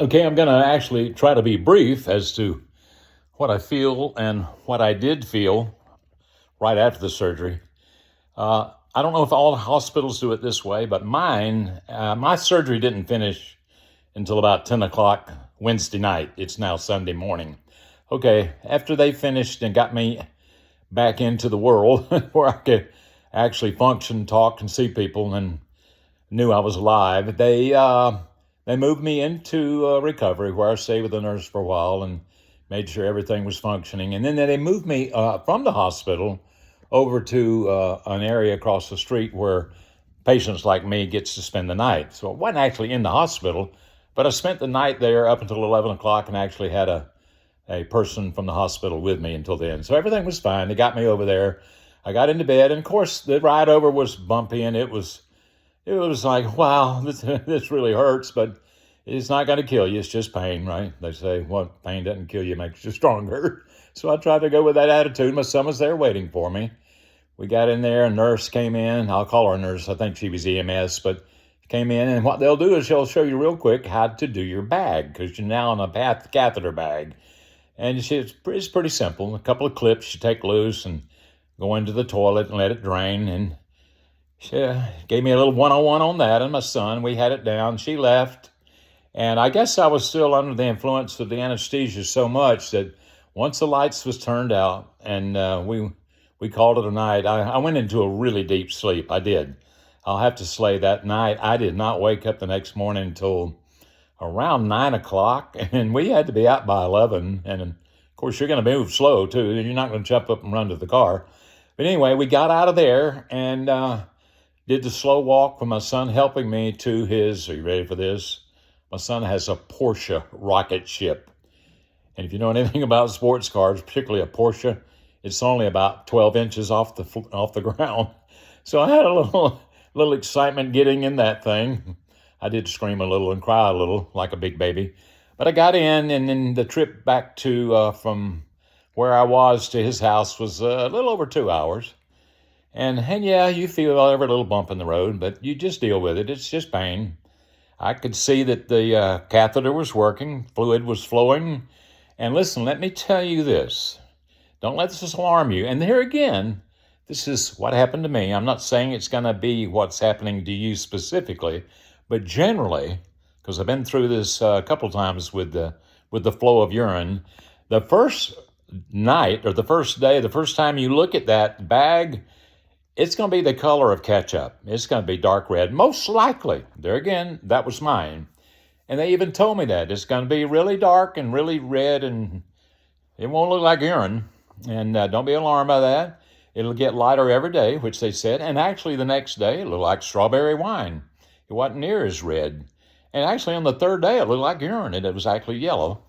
Okay, I'm going to actually try to be brief as to what I feel and what I did feel right after the surgery. I don't know if all hospitals do it this way, but my surgery didn't finish until about 10 o'clock Wednesday night. It's now Sunday morning. Okay, after they finished and got me back into the world where I could actually function, talk, and see people and knew I was alive, they moved me into recovery where I stayed with the nurse for a while and made sure everything was functioning. And then they moved me from the hospital over to an area across the street where patients like me gets to spend the night. So I wasn't actually in the hospital, but I spent the night there up until 11 o'clock and actually had a person from the hospital with me until then. So everything was fine. They got me over there. I got into bed, and of course the ride over was bumpy, and it was like, wow, this really hurts, but it's not going to kill you. It's just pain, right? They say, well, pain doesn't kill you, it makes you stronger. So I tried to go with that attitude. My son was there waiting for me. We got in there, a nurse came in. I'll call her a nurse. I think she was EMS, but came in, and what they'll do is they'll show you real quick how to do your bag, because you're now on a catheter bag. And it's pretty simple. A couple of clips you take loose and go into the toilet and let it drain. And she gave me a little one-on-one on that, and my son, we had it down. She left, and I guess I was still under the influence of the anesthesia so much that once the lights was turned out and we called it a night, I went into a really deep sleep. I did. I'll have to say that night I did not wake up the next morning until around 9 o'clock, and we had to be out by 11. And of course, you're going to move slow too. You're not going to jump up and run to the car. But anyway, we got out of there and did the slow walk with my son helping me to his, are you ready for this? My son has a Porsche rocket ship. And if you know anything about sports cars, particularly a Porsche, it's only about 12 inches off the ground. So I had a little excitement getting in that thing. I did scream a little and cry a little like a big baby. But I got in, and then the trip back to from where I was to his house was a little over 2 hours. And yeah, you feel every little bump in the road, but you just deal with it. It's just pain. I could see that the catheter was working, fluid was flowing. And listen, let me tell you this. Don't let this alarm you. And here again, this is what happened to me. I'm not saying it's going to be what's happening to you specifically, but generally, because I've been through this a couple times with the flow of urine, the first night or the first day, the first time you look at that bag, it's going to be the color of ketchup. It's going to be dark red, most likely. There again, that was mine. And they even told me that. It's going to be really dark and really red, and it won't look like urine. And don't be alarmed by that. It'll get lighter every day, which they said. And actually the next day, it looked like strawberry wine. It wasn't near as red. And actually on the third day, it looked like urine, and it was actually yellow.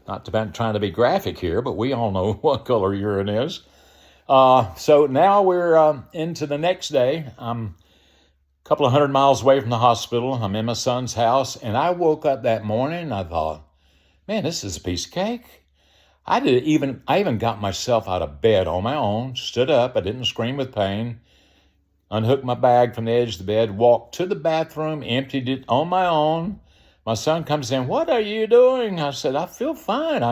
Not trying to be graphic here, but we all know what color urine is. So now we're into the next day. I'm a couple of 100 miles away from the hospital. I'm in my son's house, and I woke up that morning and I thought, man, this is a piece of cake. I even got myself out of bed on my own, stood up. I didn't scream with pain, unhooked my bag from the edge of the bed, walked to the bathroom, emptied it on my own. My son comes in, what are you doing? I said, I feel fine.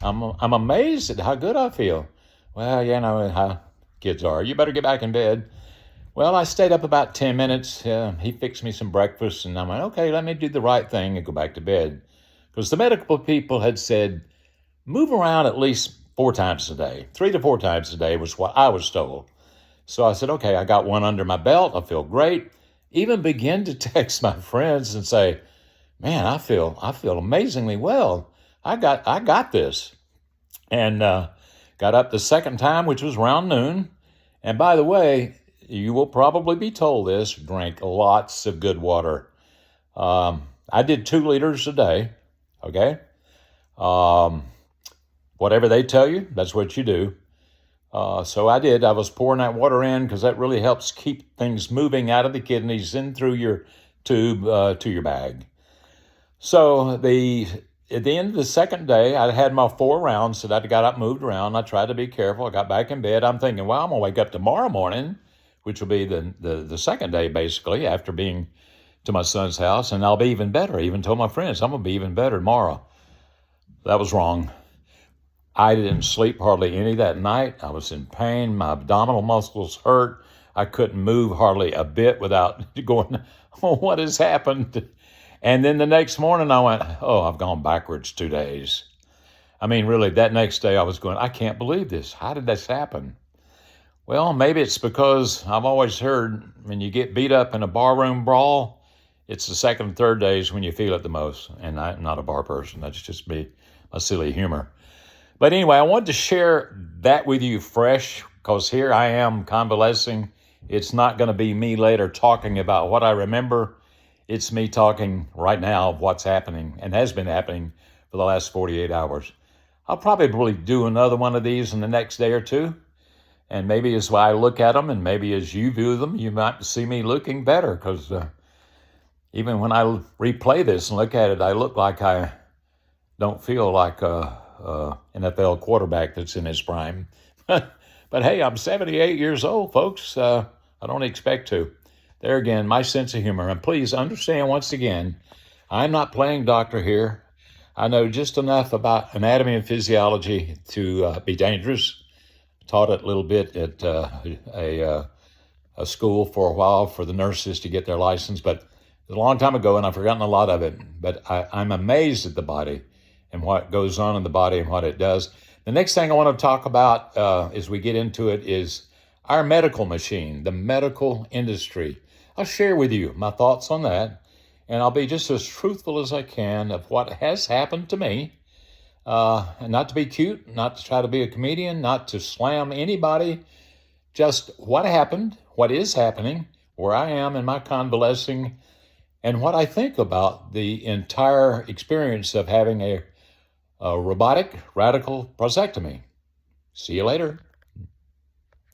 I'm amazed at how good I feel. Well, you know how kids are. You better get back in bed. Well, I stayed up about 10 minutes. He fixed me some breakfast, and I went, okay, let me do the right thing and go back to bed. Because the medical people had said, move around at least 4 times a day. 3 to 4 times a day was what I was told. So I said, okay, I got one under my belt. I feel great. Even begin to text my friends and say, man, I feel amazingly well. I got this. And got up the second time, which was around noon. And by the way, you will probably be told this, drink lots of good water. I did 2 liters a day, okay? Whatever they tell you, that's what you do. So I did. I was pouring that water in because that really helps keep things moving out of the kidneys in through your tube to your bag. So at the end of the second day, I had my 4 rounds that I got up, moved around. I tried to be careful. I got back in bed. I'm thinking, well, I'm going to wake up tomorrow morning, which will be the second day, basically, after being to my son's house, and I'll be even better. I even told my friends, I'm going to be even better tomorrow. That was wrong. I didn't sleep hardly any that night. I was in pain. My abdominal muscles hurt. I couldn't move hardly a bit without going, oh, what has happened? And then the next morning I went, oh, I've gone backwards 2 days. I mean, really, that next day I was going, I can't believe this. How did this happen? Well, maybe it's because I've always heard when you get beat up in a barroom brawl, it's the second and third days when you feel it the most. And I'm not a bar person. That's just me, my silly humor. But anyway, I wanted to share that with you fresh because here I am convalescing. It's not going to be me later talking about what I remember. It's me talking right now of what's happening and has been happening for the last 48 hours. I'll probably do another one of these in the next day or two. And maybe as I look at them and maybe as you view them, you might see me looking better because even when I replay this and look at it, I look like I don't feel like a NFL quarterback that's in his prime. But hey, I'm 78 years old, folks. I don't expect to. There again, my sense of humor. And please understand once again, I'm not playing doctor here. I know just enough about anatomy and physiology to be dangerous. Taught it a little bit at a school for a while for the nurses to get their license, but it was a long time ago and I've forgotten a lot of it. But I'm amazed at the body and what goes on in the body and what it does. The next thing I want to talk about as we get into it is our medical machine, the medical industry. I'll share with you my thoughts on that, and I'll be just as truthful as I can of what has happened to me. And not to be cute, not to try to be a comedian, not to slam anybody, just what happened, what is happening, where I am in my convalescing, and what I think about the entire experience of having a robotic radical prostatectomy. See you later.